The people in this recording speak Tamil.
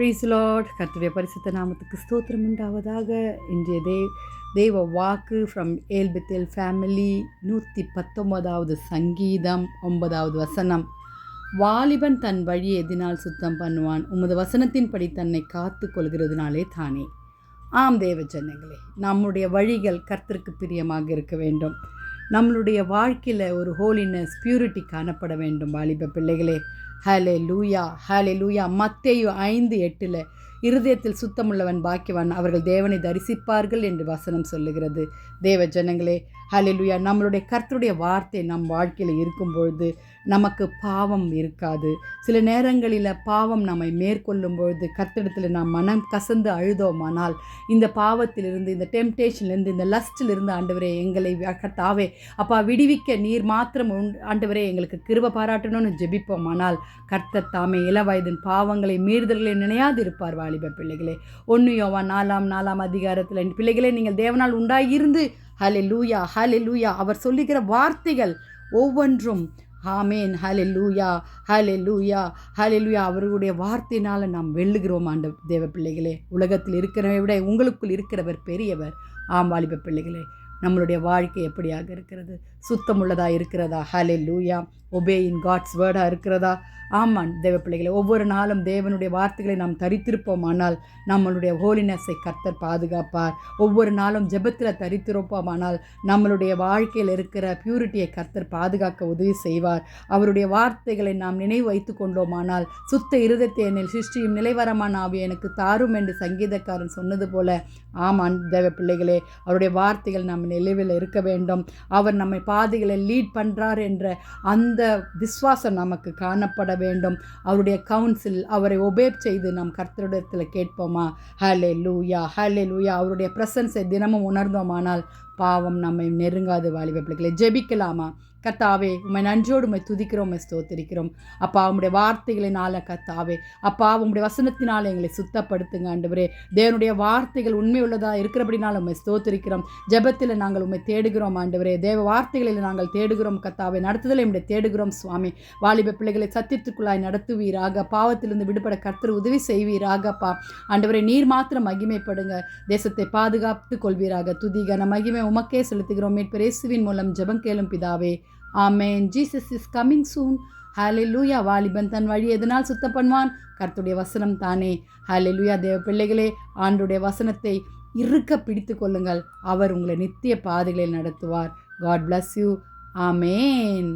Price Lord. கர்த்தருடைய பரிசுத்த நாமத்துக்கு ஸ்தோத்திரம் உண்டாவதாக. இன்றைய தேவ வாக்கு ஃப்ரம் ஏல்பெத்தேல் ஃபேமிலி 119வது சங்கீதம் 9வது வசனம். வாலிபன் தன் வழி எதினால் சுத்தம் பண்ணுவான், உமது வசனத்தின்படி தன்னை காத்து கொள்கிறதுனாலே தானே. ஆம் தேவ ஜனங்களே, நம்முடைய வழிகள் கர்த்தருக்கு பிரியமாக இருக்க வேண்டும். நம்மளுடைய வாழ்க்கையில் ஒரு ஹோலினஸ், பியூரிட்டி காணப்பட வேண்டும். வாலிப பிள்ளைகளே, ஹலே லூயா, ஹலே லூயா. மத்தேயு 5:8 இருதயத்தில் சுத்தமுள்ளவன் பாக்கியவான், அவர்கள் தேவனை தரிசிப்பார்கள் என்று வசனம் சொல்லுகிறது. தேவ ஜனங்களே, ஹலே லூயா. நம்மளுடைய கர்த்தருடைய வார்த்தை நம் வாழ்க்கையில் இருக்கும் பொழுது நமக்கு பாவம் இருக்காது. சில நேரங்களில் பாவம் நம்மை மேற்கொள்ளும் பொழுது கர்த்தரிடத்தில் நாம் மனம் கசந்து அழுதோமானால், இந்த பாவத்திலிருந்து, இந்த டெம்டேஷன்லேருந்து, இந்த லஸ்டிலிருந்து ஆண்டவரே எங்களை கர்த்தாவே அப்பா விடுவிக்க நீர் மாத்திரம் ஆண்டவரே எங்களுக்கு கிருபை பாராட்டணும்னு ஜெபிப்போமானால் கர்த்தர் தாமே இளவயதின் பாவங்களை மீறுதல்களை நினையாது இருப்பார். வாலிப பிள்ளைகளே, 1 யோவான் 4ஆம் அதிகாரத்தில், பிள்ளைகளே நீங்கள் தேவனால் உண்டாயிருந்து ஹல்லேலூயா, ஹல்லேலூயா. அவர் சொல்லுகிற வார்த்தைகள் ஒவ்வொன்றும் ஆமேன், ஹல்லேலூயா, ஹல்லேலூயா, ஹல்லேலூயா. அவருடைய வார்த்தையினால் நாம் வெல்லுகிறோம். ஆண்ட தேவ பிள்ளைகளே, உலகத்தில் இருக்கிறவரை விட உங்களுக்குள் இருக்கிறவர் பெரியவர். ஆம் வாலிப பிள்ளைகளே, நம்மளுடைய வாழ்க்கை எப்படியாக இருக்கிறது? சுத்தமுள்ளதாக இருக்கிறதா? ஹல்லேலூயா. ஒபே இன் காட்ஸ் வேர்டாக இருக்கிறதா? ஆமாம் தேவ பிள்ளைகளை, ஒவ்வொரு நாளும் தேவனுடைய வார்த்தைகளை நாம் தரித்திருப்போமானால் நம்மளுடைய ஹோலினஸை கர்த்தர் பாதுகாப்பார். ஒவ்வொரு நாளும் ஜெபத்தில் தரித்திருப்போமானால் நம்மளுடைய வாழ்க்கையில் இருக்கிற பியூரிட்டியை கர்த்தர் பாதுகாக்க உதவி செய்வார். அவருடைய வார்த்தைகளை நாம் நினைவு வைத்து கொண்டோமானால், சுத்த இருதயத்தை என்னில் சிருஷ்டியும் நிலைவரமான ஆவியை எனக்கு தாரும் என்று சங்கீதக்காரன் சொன்னது போல, ஆமாம் தேவ பிள்ளைகளே, அவருடைய வார்த்தைகள் நம்ம நினைவில் இருக்க வேண்டும். அவர் நம்மை பாதைகளை லீட் பண்ணுறார் என்ற அந்த விசுவாசம் நமக்கு காணப்பட வேண்டும். அவருடைய கவுன்சில், அவரை ஒபே செய்து நாம் கர்த்தரிடத்தில் கேட்போமா? ஹல்லேலூயா, ஹல்லேலூயா. அவருடைய பிரசன்ஸை தினமும் உணர்ந்தோமானால் பாவம் நம்மை நெருங்காது. வாலிப பிள்ளைகளை, ஜெபிக்கலாமா? கர்த்தாவே, உம்மை நன்றியோடு உம்மை துதிக்கிறோம், உம்மை ஸ்தோத்திரிக்கிறோம். அப்பா, உம்முடைய வார்த்தைகளினால கர்த்தாவே அப்பா உம்முடைய வசனத்தினால் எங்களை சுத்தப்படுத்துங்க ஆண்டவரே. தேவனுடைய வார்த்தைகள் உண்மை உள்ளதாக இருக்கிறபடினால உம்மை ஸ்தோத்திரிக்கிறோம். ஜெபத்தில் நாங்கள் உம்மை தேடுகிறோம் ஆண்டவரே. தேவ வார்த்தைகளில் நாங்கள் தேடுகிறோம் கர்த்தாவே. நடத்துதலை உம்முடைய தேடுகிறோம் சுவாமி. வாலிப பிள்ளைகளை சத்தியத்துக்குள்ளாய் நடத்துவீராக. பாவத்திலிருந்து விடுபட கர்த்தர் உதவி செய்வீராகப்பா. ஆண்டவரே, நீர் மாத்திரம் மகிமைப்படுங்க. தேசத்தை பாதுகாத்து கொள்வீராக. துதி கன மகிமை உமக்கே செலுத்துகிறோம். மீட்பர் இயேசுவின் மூலம் ஜெபம் கேளும் பிதாவே, amen. Jesus is coming soon. Hallelujah. வாலிபன் தன் வழி எதனால் சுத்தம் பண்ணுவான்? கர்த்தருடைய வசனம் தானே. ஹல்லேலூயா. தேவ பிள்ளைகளே, ஆண்டுடைய வசனத்தை இறுக்க பிடித்து கொள்ளுங்கள். அவர் உங்களை நித்திய பாதைகளில் நடத்துவார். God bless you. ஆமென்.